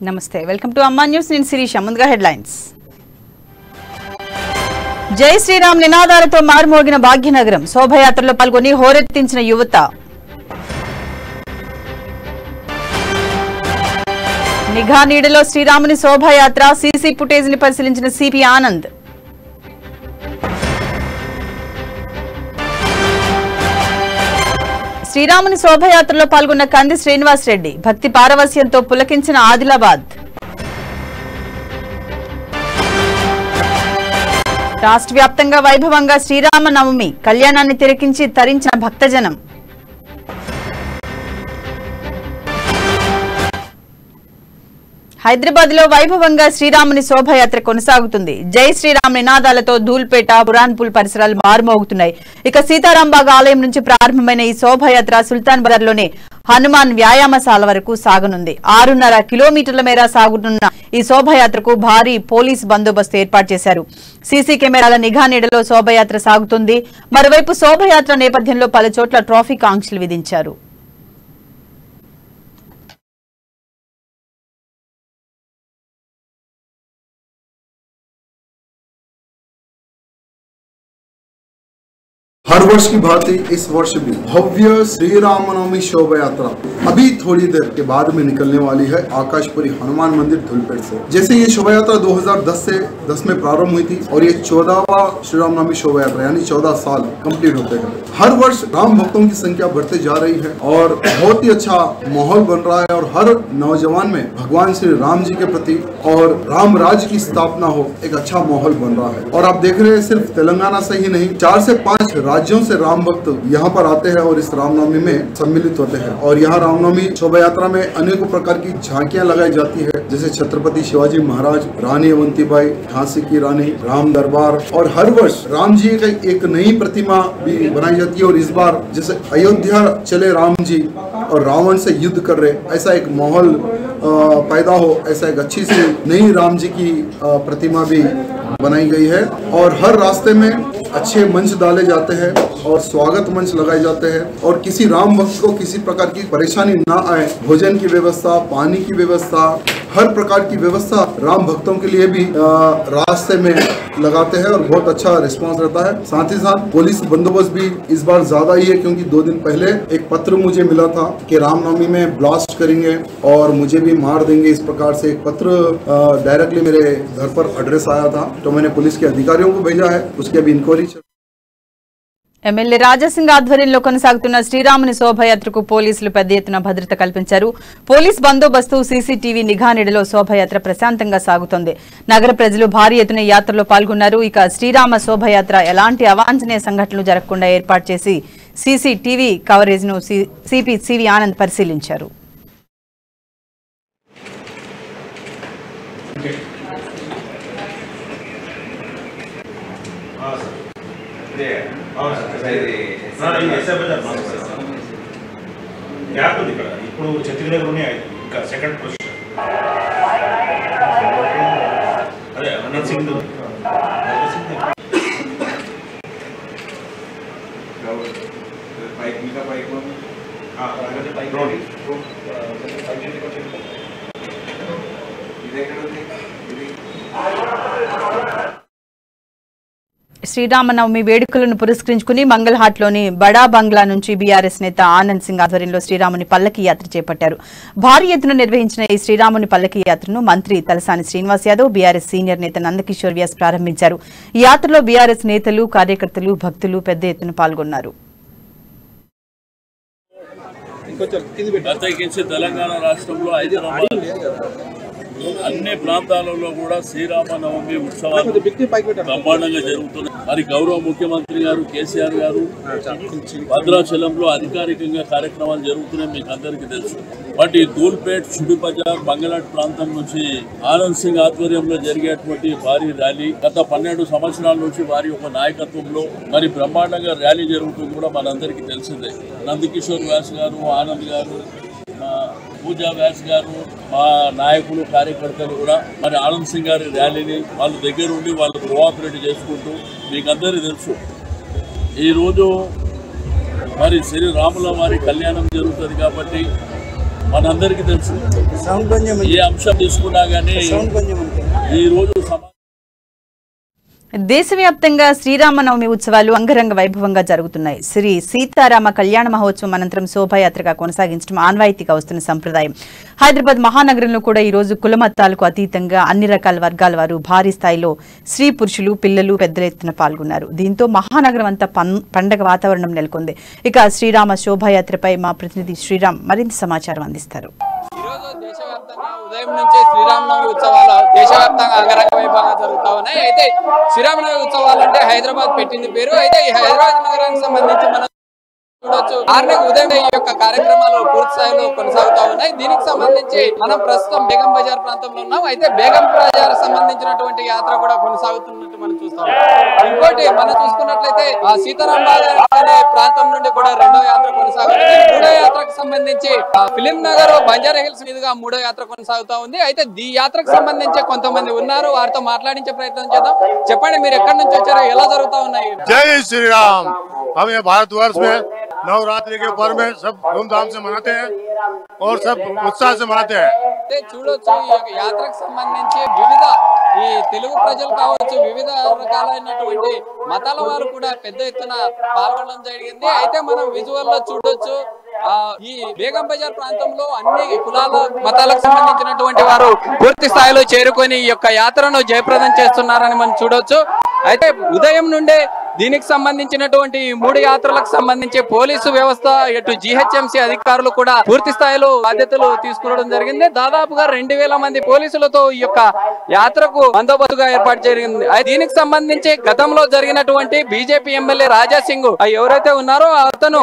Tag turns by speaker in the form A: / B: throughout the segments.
A: నమస్తే welcome to అమ్మా news నేను శిరీష ముందుగా హెడ్లైన్స్ జై శ్రీరామ్ నినాదాలతో మారుమోగిన భాగ్యనగరం శోభయాత్రలో పాల్గొని హోరెత్తించిన యువత నిఘా నీడలో శ్రీరాముని శోభయాత్ర సీసీ ఫుటేజ్ ని పరిశీలించిన సిపి ఆనంద్ శ్రీరాముని శోభయాత్రలో పాల్గొన్న కంది శ్రీనివాస్ రెడ్డి భక్తి పారవస్యంతో పులకించిన ఆదిలాబాద్ రాష్ట్ర వ్యాప్తంగా వైభవంగా శ్రీరామ నవమి కళ్యాణాన్ని తిలకించి తరించిన భక్తజనం హైదరాబాద్ లో వైభవంగా శ్రీరాముని శోభయాత్ర కొనసాగుతుంది జై శ్రీరామ్ నినాదాలతో ధూల్పేట బురాన్పూల్ పరిసరాలు మారుమోగుతున్నాయి ఇక సీతారాంబాగ్ ఆలయం నుంచి ప్రారంభమైన ఈ శోభయాత్ర సుల్తాన్ బజార్ లోని హనుమాన్ వ్యాయామశాల వరకు సాగనుంది 6.5 కిలోమీటర్ల మేర సాగుతున్న ఈ శోభయాత్రకు భారీ పోలీస్ బందోబస్తు ఏర్పాటు చేశారు సీసీ కెమెరాల నిఘా నీడలో శోభయాత్ర సాగుతుంది మరోవైపు శోభయాత్ర నేపథ్యంలో పలు చోట్ల ట్రాఫిక్ ఆంక్షలు విధించారు
B: हर वर्ष की भांति इस वर्ष भी भव्य श्री रामनवमी शोभा यात्रा अभी थोड़ी देर के बाद में निकलने वाली है आकाशपुरी हनुमान मंदिर धुलपेट से। जैसे ये शोभा यात्रा 2010 में प्रारंभ हुई थी और ये 14वां श्री रामनवमी शोभा यात्रा यानी 14 साल कंप्लीट होते हैं। हर वर्ष राम भक्तों की संख्या बढ़ते जा रही है और बहुत ही अच्छा माहौल बन रहा है और हर नौजवान में भगवान श्री राम जी के प्रति और राम राज्य की स्थापना हो एक अच्छा माहौल बन रहा है। और आप देख रहे हैं सिर्फ तेलंगाना से ही नहीं 4 से 5 राज्यों से राम भक्त यहाँ पर आते हैं और इस रामनवमी में सम्मिलित होते हैं। और यहाँ रामनवमी शोभा यात्रा में अनेकों प्रकार की झांकियां लगाई जाती है जैसे छत्रपति शिवाजी महाराज, रानी अवंतीबाई, झांसी की रानी, राम दरबार। और हर वर्ष राम जी की एक नई प्रतिमा भी बनाई जाती है और इस बार जैसे अयोध्या चले राम जी और रावण से युद्ध कर रहे ऐसा एक माहौल पैदा हो ऐसा एक अच्छी सी नई राम जी की प्रतिमा भी बनाई गई है। और हर रास्ते में अच्छे मंच डाले जाते हैं और स्वागत मंच लगाए जाते हैं और किसी राम भक्त को किसी प्रकार की परेशानी ना आए भोजन की व्यवस्था, पानी की व्यवस्था, हर प्रकार की व्यवस्था राम भक्तों के लिए भी रास्ते में लगाते हैं और बहुत अच्छा रिस्पांस रहता है। साथ ही साथ पुलिस बंदोबस्त भी इस बार ज्यादा ही है क्योंकि 2 दिन पहले एक पत्र मुझे मिला था कि रामनवमी में ब्लास्ट करेंगे और मुझे भी मार देंगे, इस प्रकार से एक पत्र डायरेक्टली मेरे घर पर एड्रेस आया था तो मैंने पुलिस के अधिकारियों को भेजा है, उसकी अभी इंक्वायरी।
A: ఎమ్మెల్యే రాజాసింగ్ ఆధ్వర్యంలో కొనసాగుతున్న శ్రీరాముని శోభయాత్రకు పోలీసులు పెద్ద ఎత్తున భద్రత కల్పించారు పోలీస్ బందోబస్తు సీసీటీవీ నిఘా నీడలో శోభయాత్ర ప్రశాంతంగా సాగుతోంది నగర ప్రజలు భారీ ఎత్తున యాత్రలో పాల్గొన్నారు ఇక శ్రీరామ శోభయాత్ర ఎలాంటి అవాంఛనీయ సంఘటనలు జరగకుండా ఏర్పాటు చేసి సీసీటీవీ కవరేజ్ ను సిపి సివి ఆనంద్ పరిశీలించారు
C: గ్యాప్ ఉంది ఇక్కడ ఇప్పుడు ఛత్తీస్గఢ్లోనే ఇంకా సెకండ్ పొజిషన్ అదే అనంత్ సింగ్
A: శ్రీరామనవమి వేడుకలను పురస్కరించుకుని మంగళహాట్లోని బడా బంగ్లా నుంచి బీఆర్ఎస్ నేత ఆనంద్ సింగ్ ఆధ్వర్యంలో శ్రీరాముని పల్లకి యాత్ర చేపట్టారు భారీ ఎత్తున నిర్వహించిన ఈ శ్రీరాముని పల్లకి యాత్రను మంత్రి తలసాని శ్రీనివాస్ యాదవ్ బీఆర్ఎస్ సీనియర్ నేత నందకిషోర్ వ్యాస్ ప్రారంభించారు ఈ యాత్రలో బీఆర్ఎస్ నేతలు కార్యకర్తలు భక్తులు పెద్ద ఎత్తున పాల్గొన్నారు
D: తెలంగాణ రాష్ట్రంలో అన్ని ప్రాంతాలలో కూడా శ్రీరామనవమి ఉత్సవాలు బ్రహ్మాండంగా జరుగుతున్నాయి మరి గౌరవ ముఖ్యమంత్రి గారు కేసీఆర్ గారు భద్రాచలంలో అధికారికంగా కార్యక్రమాలు జరుగుతున్నాయి మీకు అందరికీ తెలుసు బట్ ఈ ధూల్పేట్ చుడి బజార్ మంగళాట్ ప్రాంతం నుంచి ఆనంద్ సింగ్ ఆధ్వర్యంలో జరిగేటువంటి భారీ ర్యాలీ గత 12 సంవత్సరాల నుంచి వారి యొక్క నాయకత్వంలో మరి బ్రహ్మాండంగా ర్యాలీ జరుగుతుంది కూడా మనందరికీ తెలిసిందే నందకిషోర్ వ్యాస్ గారు ఆనంద్ గారు పూజా వ్యాస్ గారు మా నాయకులు కార్యకర్తలు కూడా మరి ఆనంద్ సింగ్ గారి ర్యాలీని వాళ్ళ దగ్గర ఉండి వాళ్ళు కోఆపరేట్ చేసుకుంటూ మీకు అందరికీ తెలుసు ఈరోజు మరి శ్రీరాముల వారి కళ్యాణం జరుగుతుంది కాబట్టి మనందరికీ తెలుసు ఏ అంశం తీసుకున్నా కానీ ఈ రోజు
A: దేశవ్యాప్తంగా శ్రీరామనవమి ఉత్సవాలు అంగరంగ వైభవంగా జరుగుతున్నాయి. శ్రీ సీతారామ కళ్యాణ మహోత్సవం అనంతరం శోభాయాత్రగా కొనసాగించడం ఆన్వాయితీగా వస్తున్న సంప్రదాయం. హైదరాబాద్ మహానగరంలో కూడా ఈ రోజు కులమతాలకు అతీతంగా అన్ని రకాల వర్గాల వారు భారీ స్థాయిలో స్త్రీ పురుషులు పిల్లలు పెద్ద ఎత్తున పాల్గొన్నారు. దీంతో మహానగరం అంతా పండగ వాతావరణం నెలకొంది. ఇక శ్రీరామ శోభాయాత్రపై మా ప్రతినిధి శ్రీరామ్ మరింత సమాచారం అందిస్తారు.
E: ఉదయం నుంచి శ్రీరామనవమి ఉత్సవాలు దేశవ్యాప్తంగా అంగరంగ వైభవంగా జరుగుతా ఉన్నాయి. అయితే శ్రీరామనవమి ఉత్సవాలు అంటే హైదరాబాద్ పెట్టింది పేరు. అయితే ఈ హైదరాబాద్ నగరానికి సంబంధించి మనం చూడొచ్చు, ఉదయం ఈ యొక్క కార్యక్రమాలు పూర్తి స్థాయిలో కొనసాగుతా ఉన్నాయి. దీనికి సంబంధించి మనం ప్రస్తుతం బేగం బజార్ ప్రాంతంలో ఉన్నాం. అయితే బేగం బజార్ సంబంధించినటువంటి యాత్ర కూడా కొనసాగుతున్నట్టు మనం చూస్తాం. ఇంకోటి మనం చూసుకున్నట్లయితే సీతారాం బాగ్ అనే ప్రాంతం నుండి కూడా రెండో యాత్ర కొనసాగుతుంది. మూడో యాత్రకు సంబంధించి ఫిలిం నగర్ బంజారా హిల్స్ మీదుగా మూడో యాత్ర కొనసాగుతా ఉంది. అయితే ఈ యాత్రకు సంబంధించి కొంతమంది ఉన్నారు, వారితో మాట్లాడించే ప్రయత్నం చేద్దాం. చెప్పండి, మీరు ఎక్కడి నుంచి వచ్చారో, ఎలా జరుగుతా ఉన్నాయి?
F: जय श्री राम। हम ये भारतवर्ष में नवरात्रि के पर्व में सब धूमधाम से मनाते हैं और सब उत्साह से मनाते हैं।
E: చూడొచ్చు, ఈ యాత్రకు సంబంధించి వివిధ ఈ తెలుగు ప్రజలు కావచ్చు, వివిధ రకాలైనటువంటి మతాల వారు కూడా పెద్ద ఎత్తున పాల్గొనడం జరిగింది. అయితే మనం విజువల్ లో చూడొచ్చు, ఈ బేగం బజార్ ప్రాంతంలో అన్ని కులాల మతాలకు సంబంధించినటువంటి వారు పూర్తి స్థాయిలో చేరుకొని ఈ యొక్క యాత్రను జయప్రదం చేస్తున్నారని మనం చూడొచ్చు. అయితే ఉదయం నుండే దీనికి సంబంధించినటువంటి మూడు యాత్రలకు సంబంధించి పోలీసు వ్యవస్థ, ఇటు జీహెచ్ఎంసీ అధికారులు కూడా పూర్తి స్థాయిలో బాధ్యతలు తీసుకోవడం జరిగింది. దాదాపుగా 2000 మంది పోలీసులతో ఈ యొక్క యాత్రకు బందోబస్తుగా ఏర్పాటు జరిగింది. దీనికి సంబంధించి గతంలో జరిగినటువంటి బీజేపీ ఎమ్మెల్యే రాజా సింగ్ ఎవరైతే ఉన్నారో అతను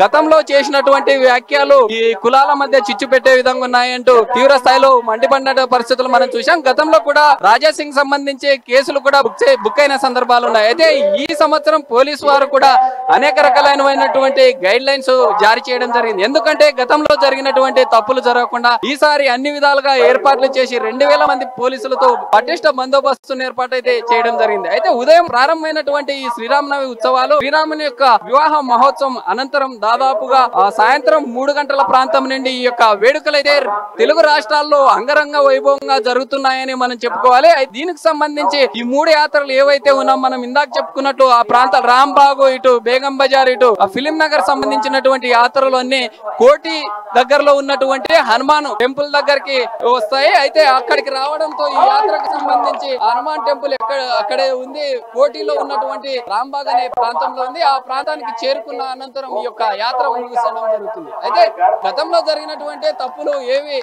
E: గతంలో చేసినటువంటి వ్యాఖ్యలు ఈ కులాల మధ్య చిచ్చు పెట్టే విధంగా ఉన్నాయంటూ తీవ్ర స్థాయిలో మండిపడిన పరిస్థితులు మనం చూసాం. గతంలో కూడా రాజా సింగ్ సంబంధించి కేసులు కూడా బుక్ అయిన సందర్భాలు ఉన్నాయి. అయితే ఈ సంవత్సరం పోలీసు వారు కూడా అనేక రకాలైనటువంటి గైడ్ లైన్స్ జారీ చేయడం జరిగింది. ఎందుకంటే గతంలో జరిగినటువంటి తప్పులు జరగకుండా ఈసారి అన్ని విధాలుగా ఏర్పాట్లు చేసి 2000 మంది పోలీసులతో పటిష్ట బందోబస్తు ఏర్పాటు అయితే చేయడం జరిగింది. అయితే ఉదయం ప్రారంభమైనటువంటి ఈ శ్రీరామనవమి ఉత్సవాలు, శ్రీరాముని యొక్క వివాహ మహోత్సవం అనంతరం దాదాపుగా సాయంత్రం 3 గంటల ప్రాంతం నుండి ఈ యొక్క వేడుకలైతే తెలుగు రాష్ట్రాల్లో అంగరంగ వైభవంగా జరుగుతున్నాయని మనం చెప్పుకోవాలి. దీనికి సంబంధించి ఈ 3 యాత్రలు ఏవైతే ఉన్నాం, మనం ఇందాక చెప్పుకున్నట్టు ఆ ప్రాంత రాంబాగ్, ఇటు బేగం బజార్, ఇటు ఫిలిం నగర్ సంబంధించినటువంటి యాత్రలు అన్ని కోటి దగ్గరలో ఉన్నటువంటి హనుమాన్ టెంపుల్ దగ్గరికి వస్తాయి. అయితే అక్కడికి రావడంతో ఈ యాత్రకు సంబంధించి హనుమాన్ టెంపుల్ అక్కడే ఉంది, కోటిలో ఉన్నటువంటి రాంబాగ్ అనే ప్రాంతంలో ఉంది. ఆ ప్రాంతానికి చేరుకున్న అనంతరం ఈ యొక్క యాత్ర ముగిసడం జరుగుతుంది. అయితే గతంలో జరిగినటువంటి తప్పులు ఏవి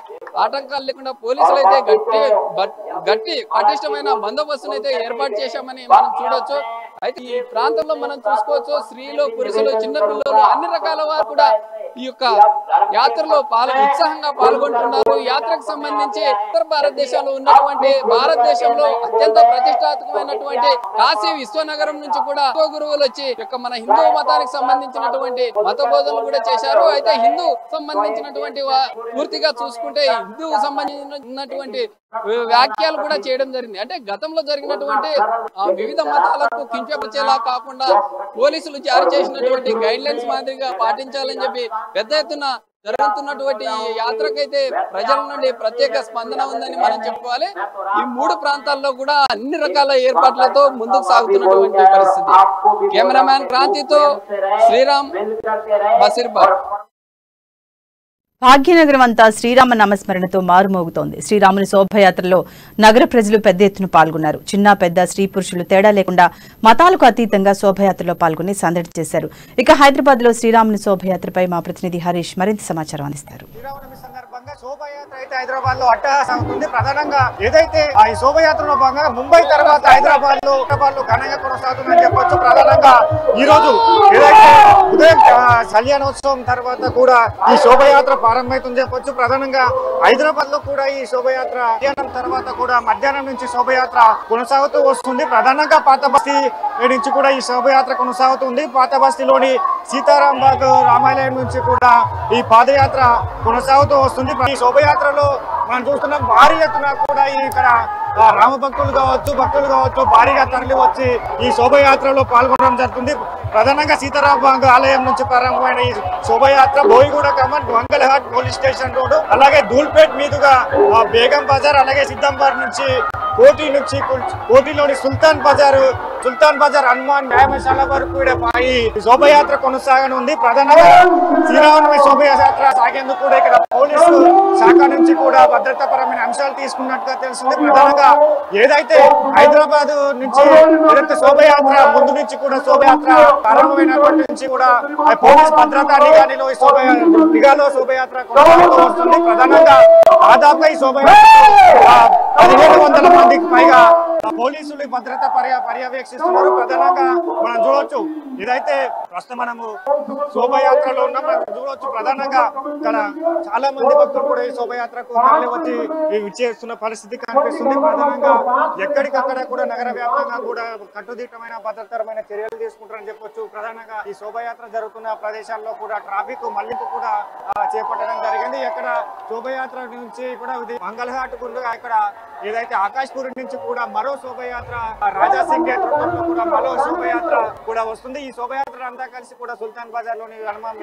E: ఆటంకాలు లేకుండా పోలీసులు అయితే గట్టి పటిష్టమైన బందోబస్తును అయితే ఏర్పాటు చేశామని మనం చూడొచ్చు. అయితే ఈ ప్రాంతంలో మనం చూసుకోవచ్చు, స్త్రీలు పురుషులు చిన్న పిల్లలు అన్ని రకాల వారు కూడా ఈ యొక్క యాత్రలో ఉత్సాహంగా పాల్గొంటున్నారు. యాత్రకు సంబంధించి ఉత్తర భారతదేశంలో ఉన్నటువంటి భారతదేశంలో అత్యంత ప్రతిష్టాత్మకమైనటువంటి కాశీ విశ్వనగరం నుంచి కూడా గురువులు వచ్చి మన హిందూ మతానికి సంబంధించినటువంటి మత బోధనలు కూడా చేశారు. అయితే హిందూ సంబంధించినటువంటి పూర్తిగా చూసుకుంటే హిందూ సంబంధించినటువంటి వ్యాఖ్యలు కూడా చేయడం జరిగింది. అంటే గతంలో జరిగినటువంటి వివిధ మతాలకు కించపరిచేలా కాకుండా పోలీసులు జారీ చేసినటువంటి గైడ్ లైన్స్ మాదిరిగా పాటించాలని చెప్పి పెద్ద ఎత్తున జరుగుతున్నటువంటి యాత్రకైతే ప్రజల నుండి ప్రత్యేక స్పందన ఉందని మనం చెప్పుకోవాలి. ఈ 3 ప్రాంతాల్లో కూడా అన్ని రకాల ఏర్పాట్లతో ముందుకు సాగుతున్నటువంటి పరిస్థితి. కెమెరామ్యాన్ క్రాంతితో శ్రీరామ్, బసిర్బాద్.
A: భాగ్యనగరం అంతా శ్రీరామ నామస్మరణతో మారుమోగుతోంది. శ్రీరాముని శోభయాత్రలో నగర ప్రజలు పెద్ద ఎత్తున పాల్గొన్నారు. చిన్న పెద్ద స్త్రీ పురుషులు తేడా లేకుండా మతాలకు అతీతంగా శోభయాత్రలో పాల్గొని సందడి చేశారు. ఇక హైదరాబాద్ లో శ్రీరాముని శోభయాత్రపై మా ప్రతినిధి హరీష్ మరింత సమాచారం అందిస్తారు.
G: శోభయాత్ర అయితే హైదరాబాద్ లో అట్టహాసం అవుతుంది. ప్రధానంగా ఏదైతే ఈ శోభయాత్రలో భాగంగా ముంబై తర్వాత హైదరాబాద్ లో ఘనంగా కొనసాగుతుందని చెప్పొచ్చు. ప్రధానంగా ఈ రోజు ఏదైతే ఉదయం కళ్యాణోత్సవం తర్వాత కూడా ఈ శోభయాత్ర ప్రారంభమవుతుందని చెప్పొచ్చు. ప్రధానంగా హైదరాబాద్ లో కూడా ఈ శోభయాత్ర మధ్యాహ్నం తర్వాత కూడా మధ్యాహ్నం నుంచి శోభయాత్ర కొనసాగుతూ వస్తుంది. ప్రధానంగా పాత బస్తీ నుంచి కూడా ఈ శోభయాత్ర కొనసాగుతుంది. పాత బస్తీలోని సీతారాం బాగ్ రామాలయం నుంచి కూడా ఈ పాదయాత్ర కొనసాగుతూ వస్తుంది. ఈ శోభయాత్రలో మనం చూస్తున్నాం భారీ ఎత్తున కూడా ఇక్కడ రామ భక్తులు కావచ్చు భారీగా తరలి వచ్చి ఈ శోభయాత్రలో పాల్గొనడం జరుగుతుంది. ప్రధానంగా సీతారామ ఆలయం నుంచి ప్రారంభమైన ఈ శోభయాత్ర Boiguda Kaman Mangalhat police station road అలాగే ధూల్పేట్ మీదుగా బేగం బజార్ అలాగే సిద్దంబార్ నుంచి కోటిలోని సుల్తాన్ బజార్ హనుమాన్ న్యాయశాల వరకు ఈ శోభయాత్ర కొనసాగనుంది. ప్రధానంగా శ్రీరామనవమి శోభయాత్ర సాగేందుకు కూడా ఇక్కడ పోలీసు శాఖ నుంచి కూడా భద్రతాపరమైన అంశాలు తీసుకున్నట్టుగా తెలిసింది. ప్రధానంగా ఏదైతే హైదరాబాద్ నుంచి ఏదైతే శోభయాత్ర ముందు నుంచి కూడా శోభయాత్ర ప్రారంభమైనప్పటి నుంచి కూడా పోలీస్ భద్రతా నిఘాలో శోభయాత్ర కొనసాగుతూ వస్తుంది. ప్రధానంగా దాదాపు ఈ శోభయాత్ర 1700 మందికి పైగా పోలీసులు భద్రత పర్యవేక్షిస్తున్నారు. ప్రధానంగా మనం చూడవచ్చు ఇదైతే ప్రస్తుతం మనము శోభయాత్రలో ఉన్నాం. మనం చూడవచ్చు ప్రధానంగా ఇక్కడ చాలా మంది భక్తులు కూడా ఈ శోభయాత్రకు తరలి వచ్చి విచ్చేస్తున్న పరిస్థితి కనిపిస్తుంది. ప్రధానంగా ఎక్కడికక్కడ కూడా నగర వ్యాప్తంగా కూడా కట్టుదిట్టమైన భద్రతరమైన చర్యలు తీసుకుంటారని చెప్పొచ్చు. ప్రధానంగా ఈ శోభయాత్ర జరుగుతున్న ప్రదేశాల్లో కూడా ట్రాఫిక్ మళ్లింపు కూడా చేపట్టడం జరిగింది. ఇక్కడ శోభయాత్ర నుంచి కూడా మంగళహాట్ గుండుగా ఇక్కడ ఏదైతే ఆకాశ్పూర్ నుంచి కూడా మరో శోభయాత్ర రాజాసింగ్ నేతృత్వంలో కూడా మరో శోభయాత్ర కూడా వస్తుంది. ఈ శోభయాత్ర అంతా కలిసి కూడా సుల్తాన్ బజార్ లోని హనుమాన్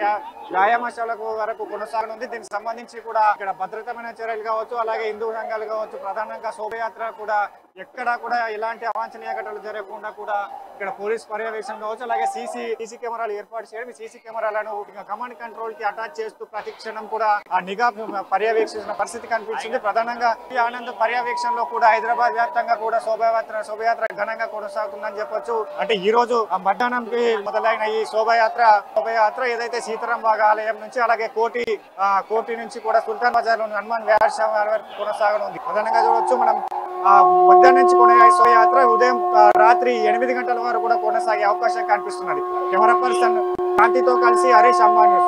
G: వ్యాయామశాలకు వరకు కొనసాగనుంది. దీనికి సంబంధించి కూడా ఇక్కడ భద్రతమైన చర్యలు కావచ్చు అలాగే హిందూ సంఘాలు కావచ్చు ప్రధానంగా శోభయాత్ర కూడా ఎక్కడా కూడా ఎలాంటి అవాంఛనీయ ఘటనలు జరగకుండా కూడా ఇక్కడ పోలీస్ పర్యవేక్షణ కావచ్చు అలాగే సీసీ కెమెరాలు ఏర్పాటు చేయడం సీసీ కెమెరాలను కమాండ్ కంట్రోల్ కి అటాచ్ చేస్తూ ప్రతి క్షణం కూడా ఆ నిఘా పర్యవేక్షించిన పరిస్థితి కనిపించింది. ప్రధానంగా ఈ ఆనంద్ పర్యవేక్షణలో కూడా హైదరాబాద్ వ్యాప్తంగా కూడా శోభయాత్ర ఘనంగా కొనసాగుతుందని చెప్పొచ్చు. అంటే ఈ రోజు మధ్యాహ్నంకి మొదలైన ఈ శోభయాత్ర ఏదైతే సీతారాం బాగ్ ఆలయం నుంచి అలాగే కోటి నుంచి కూడా సుల్తాన్ బజార్ లోని హనుమాన్ వ్యాయామశాల వరకు కొనసాగనుంది. ప్రధానంగా చూడొచ్చు మనం మధ్యాహ్నం నుంచి కొనసాగే శోభయాత్ర ఉదయం రాత్రి 8 గంటల వరకు కూడా కొనసాగే అవకాశం కనిపిస్తున్నది. కెమెరా పర్సన్ కాంతితో కలిసి హరీష్ అమ్మాని.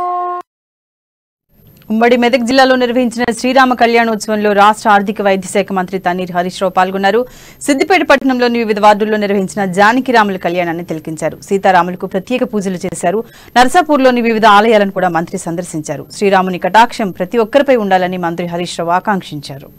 A: ఉమ్మడి మెదక్ జిల్లాలో నిర్వహించిన శ్రీరామ కళ్యాణోత్సవంలో రాష్ట్ర ఆర్థిక వైద్య శాఖ మంత్రి తన్నీర్ హరీష్ రావు పాల్గొన్నారు. సిద్దిపేట పట్టణంలోని వివిధ వార్డుల్లో నిర్వహించిన జానకిరాముల కళ్యాణాన్ని తిలకించారు. సీతారాములకు ప్రత్యేక పూజలు చేశారు. నర్సాపూర్లోని వివిధ ఆలయాలను కూడా మంత్రి సందర్శించారు. శ్రీరాముని కటాక్షం ప్రతి ఒక్కరిపై ఉండాలని మంత్రి హరీష్ రావు ఆకాంక్షించారు.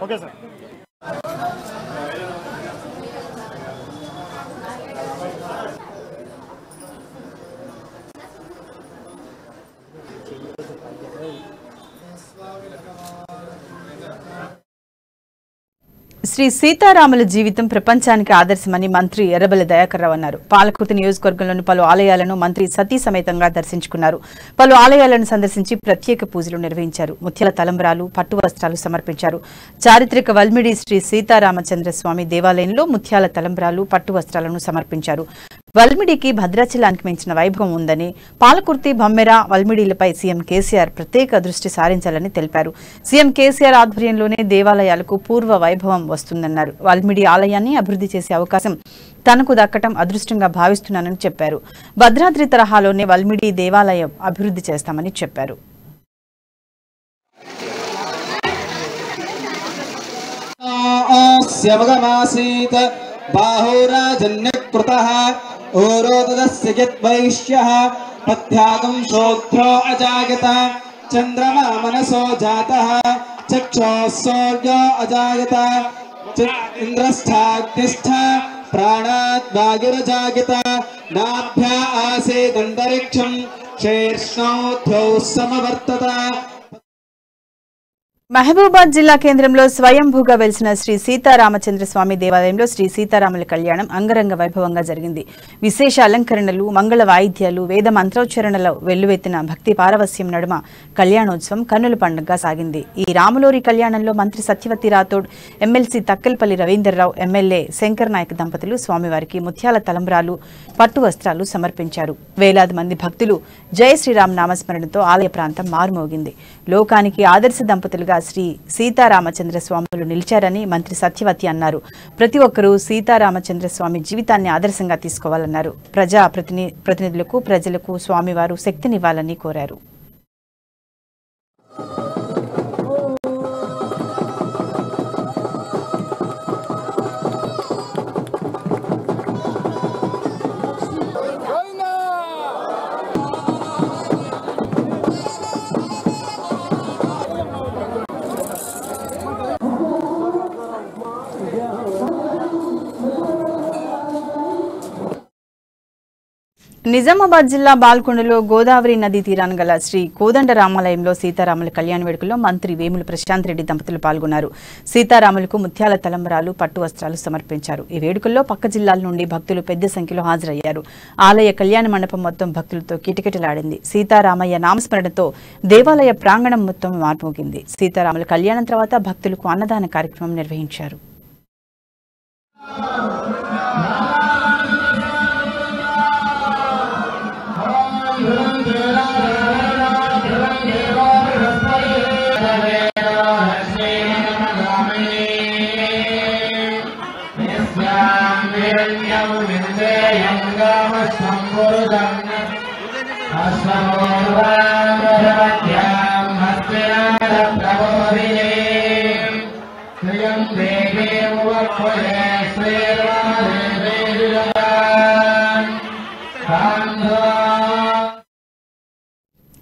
G: Okay sir.
A: శ్రీ సీతారాముల జీవితం ప్రపంచానికి ఆదర్శమని మంత్రి ఎర్రబెల్లి దయాకర్ రావు అన్నారు. పాలకుర్తి నియోజకవర్గంలోని పలు ఆలయాలను మంత్రి సతీ సమేతంగా దర్శించుకున్నారు. పలు ఆలయాలను సందర్శించి ప్రత్యేక పూజలు నిర్వహించారు. ముత్యాల తలంబ్రాలు, పట్టు వస్త్రాలు సమర్పించారు. చారిత్రక వల్మిడి శ్రీ సీతారామచంద్ర స్వామి దేవాలయంలో ముత్యాల తలంబ్రాలు, పట్టు వస్త్రాలను సమర్పించారు. వల్మిడికి భద్రాచలానికి మించిన వైభవం ఉందని, పాలకుర్తి, బమ్మెర, వల్మిడిలపై సీఎం కేసీఆర్ ప్రత్యేక దృష్టి సారించాలని తెలిపారు. సీఎం కేసీఆర్ ఆధ్వర్యంలోనే దేవాలయాలకు పూర్వ వైభవం వస్తుందన్నారు. వల్మిడి ఆలయాన్ని అభివృద్ధి చేసే అవకాశం తనకు దక్కటం అదృష్టంగా భావిస్తున్నానని చెప్పారు. భద్రాద్రి తరహాలోనే వల్మిడి దేవాలయం అభివృద్ధి చేస్తామని చెప్పారు.
H: चंद्रमा मनसो जातः चक्षुः अजायत इंद्रस्थाग्निस्थ प्राणात् वायुरजायत नाभ्या आसेदन्तरिक्षं शीर्ष्णोऽध्वौ समवर्तत.
A: మహబూబాద్ జిల్లా కేంద్రంలో స్వయంభూగా వెలిసిన శ్రీ సీతారామచంద్ర స్వామి దేవాలయంలో శ్రీ సీతారాముల కళ్యాణం అంగరంగ వైభవంగా జరిగింది. విశేష అలంకరణలు, మంగళ వాయిద్యాలు, వేద మంత్రోచ్చరణలో వెల్లువెత్తిన భక్తి పారవస్యం నడుమ కళ్యాణోత్సవం కన్నుల పండుగగా సాగింది. ఈ రాములోరి కళ్యాణంలో మంత్రి సత్యవతి రాథోడ్, ఎమ్మెల్సీ తక్కల్పల్లి రవీందర్రావు, ఎమ్మెల్యే శంకర్ నాయక్ దంపతులు స్వామివారికి ముత్యాల తలంబ్రాలు, పట్టు వస్త్రాలు సమర్పించారు. వేలాది మంది భక్తులు జయ శ్రీరామ్ నామస్మరణతో ఆలయ ప్రాంతం మారుమోగింది. లోకానికి ఆదర్శ దంపతులుగా శ్రీ సీతారామచంద్ర స్వాములు నిలిచారని మంత్రి సత్యవతి అన్నారు. ప్రతి ఒక్కరూ సీతారామచంద్ర స్వామి జీవితాన్ని ఆదర్శంగా తీసుకోవాలన్నారు. ప్రజలకు స్వామివారు శక్తినివ్వాలని కోరారు. నిజామాబాద్ జిల్లా బాల్కొండలో గోదావరి నదీ తీరాన గల శ్రీ కోదండ రామాలయంలో సీతారాముల కళ్యాణ వేడుకల్లో మంత్రి వేముల ప్రశాంత్ రెడ్డి దంపతులు పాల్గొన్నారు. సీతారాములకు ముత్యాల తలంబరాలు, పట్టు వస్త్రాలు సమర్పించారు. ఈ వేడుకల్లో పక్క జిల్లాల నుండి భక్తులు పెద్ద సంఖ్యలో హాజరయ్యారు. ఆలయ కళ్యాణ మండపం మొత్తం భక్తులతో కిటకిటలాడింది. సీతారామయ్య నామస్మరణతో దేవాలయ ప్రాంగణం మొత్తం మార్మోగింది. సీతారాముల కళ్యాణం తర్వాత భక్తులకు అన్నదాన కార్యక్రమం నిర్వహించారు.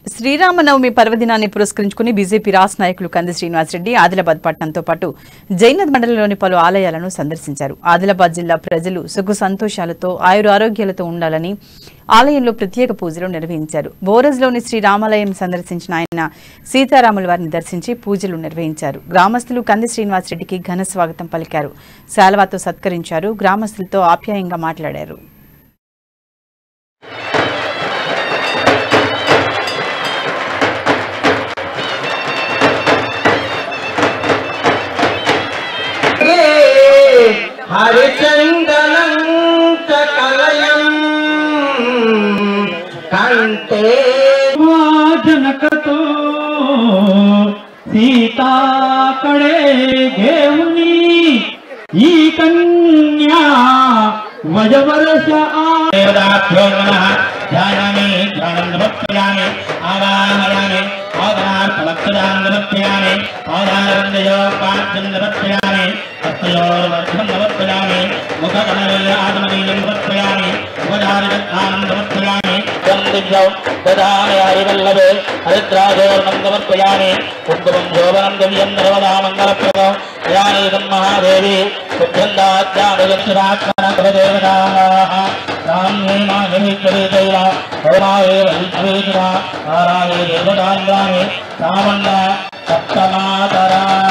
A: శ్రీరామనవమి పర్వదినాన్ని పురస్కరించుకుని బీజేపీ రాష్ట్ర నాయకులు కంది శ్రీనివాసరెడ్డి ఆదిలాబాద్ పట్టణంతో పాటు జైనద్ మండలంలోని పలు ఆలయాలను సందర్శించారు. ఆదిలాబాద్ జిల్లా ప్రజలు సుఖ సంతోషాలతో ఆరోగ్యాలతో ఉండాలని ఆలయంలో ప్రత్యేక పూజలు నిర్వహించారు. బోరజ్లోని శ్రీరామాలయం సందర్శించిన ఆయన సీతారాముల వారిని దర్శించి పూజలు నిర్వహించారు. గ్రామస్తులు కంది శ్రీనివాసరెడ్డికి ఘన స్వాగతం పలికారు. శాల్వాతో సత్కరించారు. గ్రామస్తులతో ఆప్యాయంగా మాట్లాడారు.
H: హరిచందనం కలయం కంటే जनकतो सीता कड़े घेऊनी ई कन्या वजवर्ष आदाभ्यो नमः ध्यानामि ध्यानंदभक्त्यानि आवाहयामि आदार्थभक्त्यानि आदारन्दयो पाठ्यन्दभक्त्यानि हस्तयोर्वर्धन्दभक्त्यानि मुखकमलयादमनीन्दभक्त्यानि उपधारिदत्तानन्दभक्त्यानि वन्दिभ्यो ददामि हरिवल्लभे हरिद्राजोर्नन्दभक्त्यानि कुङ्कुमं शोभनं दिव्यं सर्वदा मङ्गलप्रदो यानीदं महादेवी सुगन्धाद्यामयक्षरात्मनभदेवताः रामे माघवीश्वरीदैव होमाये वैष्णवीतिरा नाराये देवताङ्गानि रामण्ड सप्तमातरामि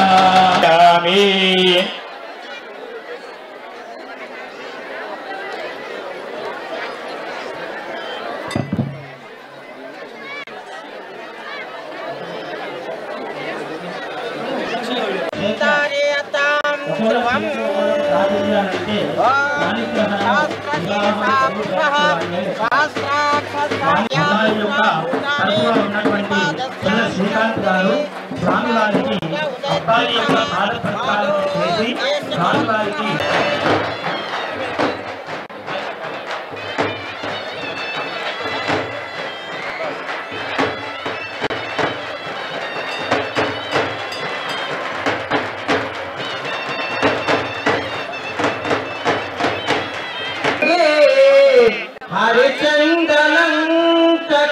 H: హరిచందనం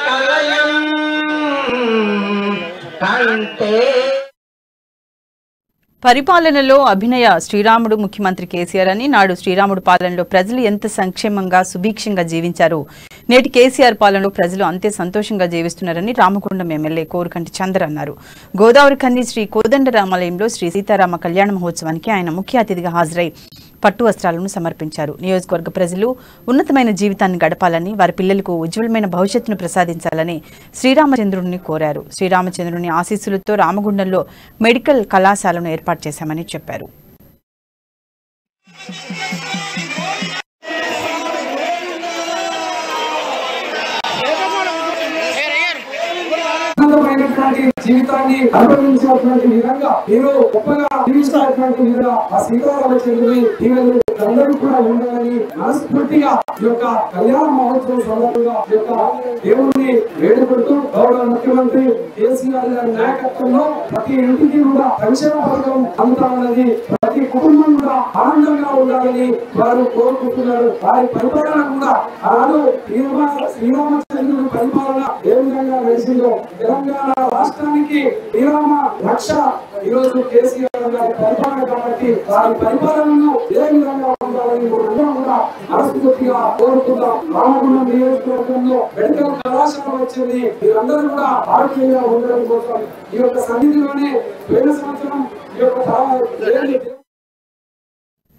H: కలయం కంటే
A: పరిపాలనలో అభినయ శ్రీరాముడు ముఖ్యమంత్రి కేసీఆర్ అని, నాడు శ్రీరాముడు పాలనలో ప్రజలు ఎంత సంక్షేమంగా సుభిక్షంగా జీవించారు, నేటి కేసీఆర్ పాలనలో ప్రజలు అంతే సంతోషంగా జీవిస్తున్నారని రామగుండం ఎమ్మెల్యే కోరుకంటి చంద్ర అన్నారు. గోదావరి కన్ని శ్రీ కోదండ రామాలయంలో శ్రీ సీతారామ కళ్యాణ మహోత్సవానికి ఆయన ముఖ్య అతిథిగా హాజరై పట్టు వస్త్రాలను సమర్పించారు. నియోజకవర్గ ప్రజలు ఉన్నతమైన జీవితాన్ని గడపాలని, వారి పిల్లలకు ఉజ్వలమైన భవిష్యత్తును ప్రసాదించాలని శ్రీరామచంద్రుడిని కోరారు. శ్రీరామచంద్రుని ఆశీస్సులతో రామగుండంలో మెడికల్ కళాశాలను ఏర్పాటు చేశామని చెప్పారు.
I: జీవితాన్ని అనుభవించాల్సినటువంటి విధంగా మీరు గొప్పగా జీవించాల్సినటువంటి విధంగా ఆ సీతారామచంద్రుని దీవెనలు అందరూ కూడా ఉండాలని మనస్ఫూర్తిగా ఈ యొక్క కళ్యాణ మహోత్సవం సందర్భంగా ఈ యొక్క దేవుణ్ణి వేడుకుంటూ గౌరవ ముఖ్యమంత్రి కేసీఆర్ గారి నాయకత్వంలో ప్రతి ఇంటికి కూడా సంక్షేమ పథకం అందుతామన్నది, ప్రతి కుటుంబం కూడా ఆనందంగా ఉండాలని వారు కోరుకుంటున్నారు. వారి పరిపాలన కూడా ఆనాడు శ్రీరామచంద్రుని పరిపాలన ఏ విధంగా చేసిందో తెలంగాణ రాష్ట్రానికి శ్రీరామ రక్ష ఈరోజు కేసీఆర్ గారి పరిపాలన కాబట్టి వారి పరిపాలనను ఏ విధంగా ఉండాలని అందరం కూడా మనస్ఫూర్తిగా కోరుకుందాం. రామగుండం నియోజకవర్గంలో మెడికల్ కళాశాల వచ్చింది. మీరందరూ కూడా ఆరోగ్యంగా ఉండడం కోసం ఈ యొక్క సన్నిధిలోనే పోయిన సంవత్సరం ఈ యొక్క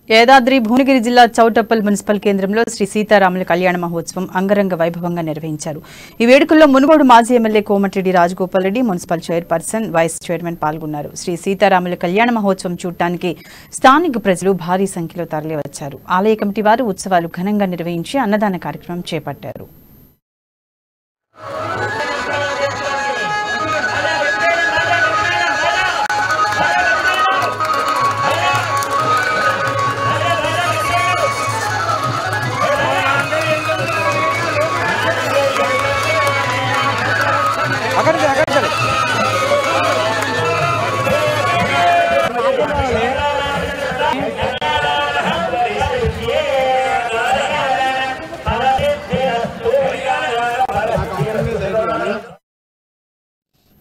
A: యాదాద్రి భువనగిరి జిల్లా చౌటప్పల్ మున్సిపల్ కేంద్రంలో శ్రీ సీతారాముల కళ్యాణ మహోత్సవం అంగరంగ వైభవంగా నిర్వహించారు. ఈ వేడుకల్లో మునుగోడు మాజీ MLA Komatireddy Rajagopal Reddy, municipal chairperson, vice chairman పాల్గొన్నారు. శ్రీ సీతారాముల కళ్యాణ మహోత్సవం చూడటానికి స్థానిక ప్రజలు భారీ సంఖ్యలో తరలివచ్చారు. ఆలయ కమిటీ వారు ఉత్సవాలు ఘనంగా నిర్వహించి అన్నదాన కార్యక్రమం చేపట్టారు.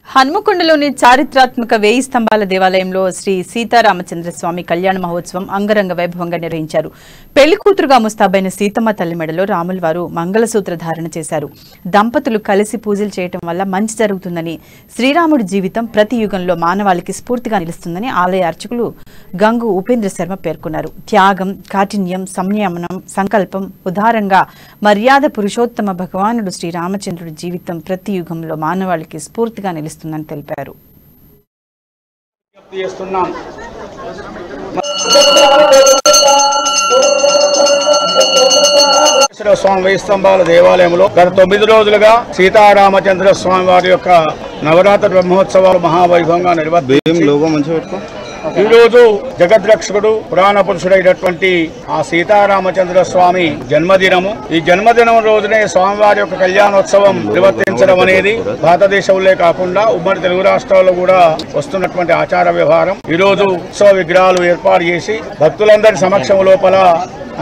A: హన్మకొండలోని చారిత్రాత్మక 1000 స్తంభాల దేవాలయంలో శ్రీ సీతారామచంద్రస్వామి కళ్యాణ మహోత్సవం అంగరంగ వైభవంగా నిర్వహించారు. పెళ్లి కూతురుగా ముస్తాబైన సీతమ్మ తల్లి మెడలో రాముల వారు మంగళసూత్ర ధారణ చేశారు. దంపతులు కలిసి పూజలు చేయటం వల్ల మంచి జరుగుతుందని, శ్రీరాముడి జీవితం ప్రతి యుగంలో మానవాళికి స్ఫూర్తిగా నిలుస్తుందని ఆలయ అర్చకులు గంగు ఉపేంద్ర శర్మ పేర్కొన్నారు. త్యాగం, కాఠిన్యం, సంయమనం, సంకల్పం, ఉదారంగా మర్యాద పురుషోత్తమ భగవానుడు శ్రీరామచంద్రుడి జీవితం ప్రతి యుగంలో మానవాళికి స్ఫూర్తిగా నిలుస్తుంది తెలిపారు.
J: స్వామి 1000 స్తంభాల దేవాలయంలో గత 9 రోజులుగా సీతారామచంద్ర స్వామి వారి యొక్క నవరాత్రి బ్రహ్మోత్సవాలు మహావైభవంగా నిర్వహించారు. ఈ రోజు జగద్రక్షకుడు పురాణ పురుషుడైనటువంటి ఆ సీతారామచంద్ర స్వామి జన్మదినము. ఈ జన్మదినం రోజునే స్వామివారి యొక్క కళ్యాణోత్సవం నిర్వర్తించడం అనేది భారతదేశంలో కాకుండా ఉమ్మడి తెలుగు రాష్ట్రాల్లో కూడా వస్తున్నటువంటి ఆచార వ్యవహారం. ఈ రోజు ఉత్సవ విగ్రహాలు ఏర్పాటు చేసి భక్తులందరి సమక్షం లోపల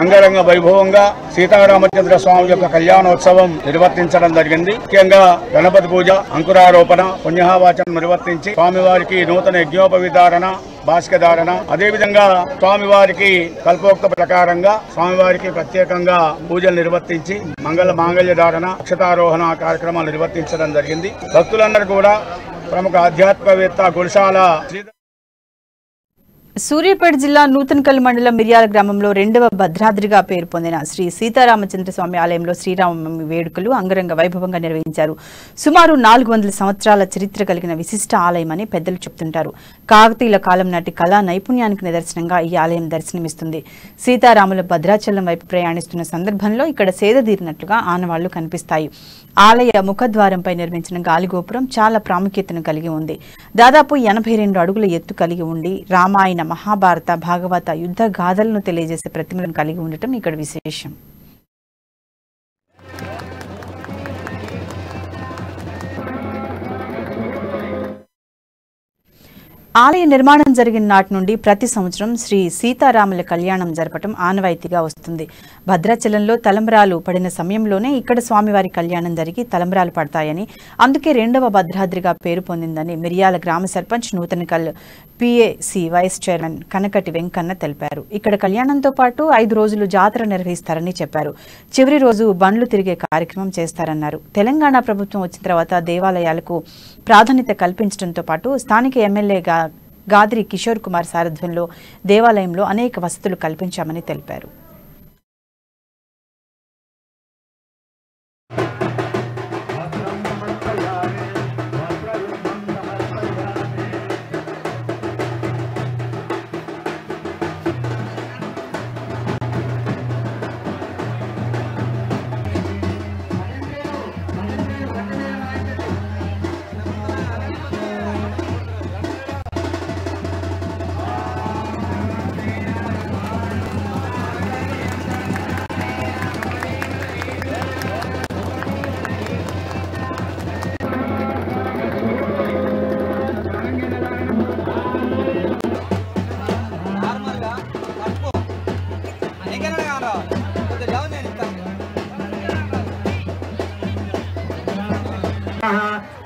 J: అంగరంగ వైభవంగా సీతారామచంద్ర స్వామి యొక్క కళ్యాణోత్సవం నిర్వర్తించడం జరిగింది. ముఖ్యంగా గణపతి పూజ, అంకురారోపణ, పుణ్యవాచనం నిర్వర్తించి స్వామివారికి నూతన యజ్ఞోపవిధారణ, భాస్కధారణ, అదేవిధంగా స్వామివారికి కల్పోక్త ప్రకారంగా స్వామివారికి ప్రత్యేకంగా పూజలు నిర్వర్తించి మాంగళ్య ధారణ, అక్షతారోహణ కార్యక్రమాలు నిర్వర్తించడం జరిగింది. భక్తులందరూ కూడా ప్రముఖ ఆధ్యాత్మికవేత్త గుడిశాల
A: సూర్యాపేట జిల్లా నూతనకల్ మండలం మిర్యాల గ్రామంలో 2వ భద్రాద్రిగా పేరు పొందిన శ్రీ సీతారామచంద్ర స్వామి ఆలయంలో శ్రీరామనవమి వేడుకలు అంగరంగ వైభవంగా నిర్వహించారు. సుమారు 400 సంవత్సరాల చరిత్ర కలిగిన విశిష్ట ఆలయమని పెద్దలు చెబుతుంటారు. కాకతీయుల కాలం నాటి కళా నైపుణ్యానికి నిదర్శనంగా ఈ ఆలయం దర్శనమిస్తుంది. సీతారాముల భద్రాచలం వైపు ప్రయాణిస్తున్న సందర్భంలో ఇక్కడ సేదతీరినట్లుగా ఆనవాళ్లు కనిపిస్తాయి. ఆలయ ముఖద్వారంపై నిర్మించిన గాలిగోపురం చాలా ప్రాముఖ్యతను కలిగి ఉంది. దాదాపు 82 అడుగుల ఎత్తు కలిగి ఉండి రామాయణ, మహాభారత, భాగవత యుద్ధ గాథలను తెలియజేసే ప్రతిమలను కలిగి ఉండటం ఇక్కడ విశేషం. ఆలయ నిర్మాణం జరిగిన నాటి నుండి ప్రతి సంవత్సరం శ్రీ సీతారాముల కళ్యాణం జరపడం ఆనవాయితీగా వస్తుంది. భద్రాచలంలో తలంబ్రాలు పడిన సమయంలోనే ఇక్కడ స్వామివారి కళ్యాణం జరిగి తలంబ్రాలు పడతాయని, అందుకే 2వ భద్రాద్రిగా పేరు పొందిందని మిర్యాల గ్రామ sarpanch Nuthankal PAC vice chairman Kanakati Venkanna తెలిపారు. ఇక్కడ కళ్యాణంతో పాటు 5 రోజులు జాతర నిర్వహిస్తారని చెప్పారు. చివరి రోజు బండ్లు తిరిగే కార్యక్రమం చేస్తారన్నారు. తెలంగాణ ప్రభుత్వం వచ్చిన తర్వాత దేవాలయాలకు ప్రాధాన్యత కల్పించడంతో పాటు స్థానిక ఎమ్మెల్యే గాద్రి కిషోర్ కుమార్ సారథ్యంలో దేవాలయంలో అనేక వసతులు కల్పించామని తెలిపారు.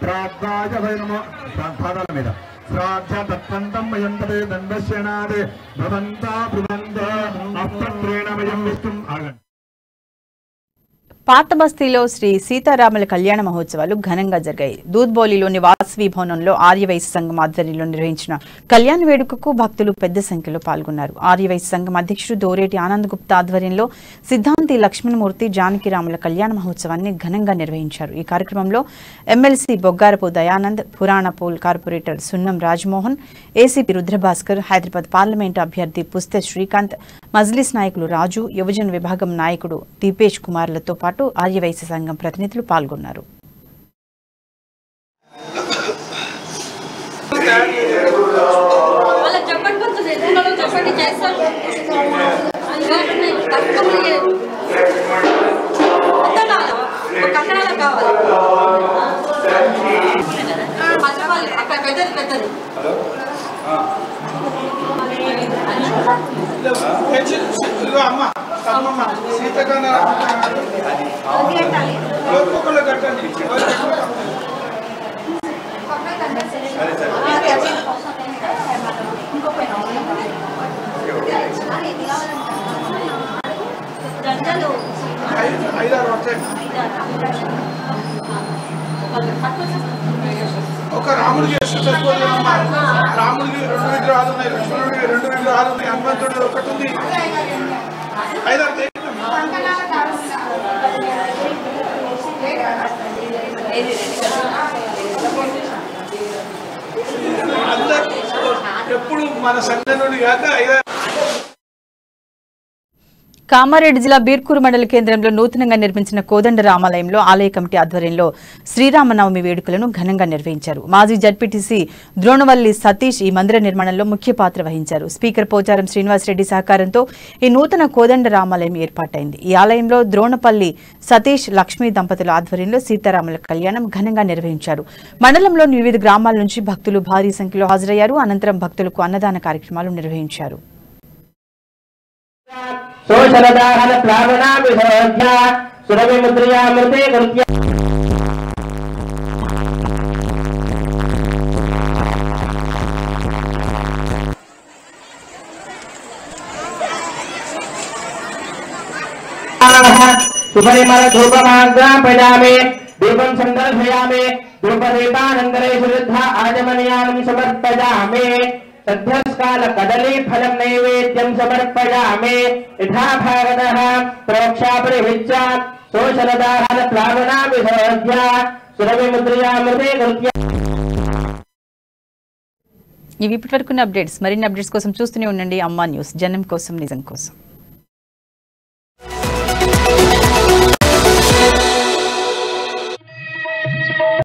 K: శ్రాద్ధాయ వై నమో పాదాల మీద శ్రాద్ధ తత్వంతం వయం తదే దండశ్యనాదే భవంతా భృవంత అప్తత్రేణమయం విష్ణుం ఆగండి.
A: పాత బస్తీలో శ్రీ సీతారాముల కళ్యాణ మహోత్సవాలు ఘనంగా జరిగాయి. దూద్బౌలిలోని వాసవి భవనంలో ఆర్యవైశ్య సంఘం ఆధ్వర్యంలో నిర్వహించిన కళ్యాణ వేడుకకు భక్తులు పెద్ద సంఖ్యలో పాల్గొన్నారు. ఆర్యవైశ్య సంఘం అధ్యక్షుడు దోరేటి ఆనంద్ గుప్తా ఆధ్వర్యంలో సిద్ధాంతి లక్ష్మణమూర్తి జానకిరాముల కళ్యాణ మహోత్సవాన్ని ఘనంగా నిర్వహించారు. ఈ కార్యక్రమంలో ఎమ్మెల్సీ బొగ్గారపు దయానంద్, పురాణపూల్ కార్పొరేటర్ సున్నం రాజ్మోహన్, ఏసీపీ రుద్రభాస్కర్, హైదరాబాద్ పార్లమెంటు అభ్యర్థి పుస్తే శ్రీకాంత్, మజ్లిస్ నాయకులు రాజు, యువజన విభాగం నాయకుడు దీపేష్ కుమార్లతో పాటు ఆర్యవైశ్య సంఘం ప్రతినిధులు పాల్గొన్నారు.
L: ఒక రాముడికి రాముడికి 2 విగ్రహాలు ఉన్నాయి, లక్ష్మణుడికి 2 విగ్రహాలు ఉన్నాయి, హనుమంతుడి ఒకటి ఉంది. 5-6 అందరూ ఎప్పుడు మన సన్ననుడి కాక 5-6
A: కామారెడ్డి జిల్లా బీర్కూరు మండల కేంద్రంలో నూతనంగా నిర్మించిన కోదండ రామాలయంలో ఆలయ కమిటీ ఆధ్వర్యంలో శ్రీరామనవమి వేడుకలను ఘనంగా నిర్వహించారు. మాజీ జడ్పీటీసీ ద్రోణవల్లి సతీష్ ఈ మందిర నిర్మాణంలో ముఖ్య పాత్ర వహించారు. స్పీకర్ పోచారం శ్రీనివాసరెడ్డి సహకారంతో ఈ నూతన కోదండ రామాలయం ఏర్పాటైంది. ఈ ఆలయంలో ద్రోణపల్లి సతీష్ లక్ష్మీ దంపతుల ఆధ్వర్యంలో సీతారాముల కళ్యాణం ఘనంగా నిర్వహించారు. మండలంలోని వివిధ గ్రామాల నుంచి భక్తులు భారీ సంఖ్యలో హాజరయ్యారు. అనంతరం భక్తులకు అన్నదాన కార్యక్రమాలు నిర్వహించారు.
H: శోషరదాహన ప్లావనా విభోజ్య సురవిముద్రయామృతే కృత్య సుపరిమళ ధూపమాగ్రాపయామి దీపం సందర్శయామి ధూపదీపానంతరే శుద్ధ ఆజమనీయానం సమర్పయామి సద్యస్కాల కదలీ ఫలం నైవేద్యం సమర్పయామి యథా భాగతః ప్రోక్షాపరివిచ్య శోషరదాహన ప్లావనా విభోజ్య సురవిముద్రయామృతే కృత్య.
A: ఇవి ఇప్పటివరకున్న అప్డేట్స్. మరిన్ని అప్డేట్స్ కోసం చూస్తూనే ఉండండి అమ్మా న్యూస్, జనం కోసం నిజం కోసం.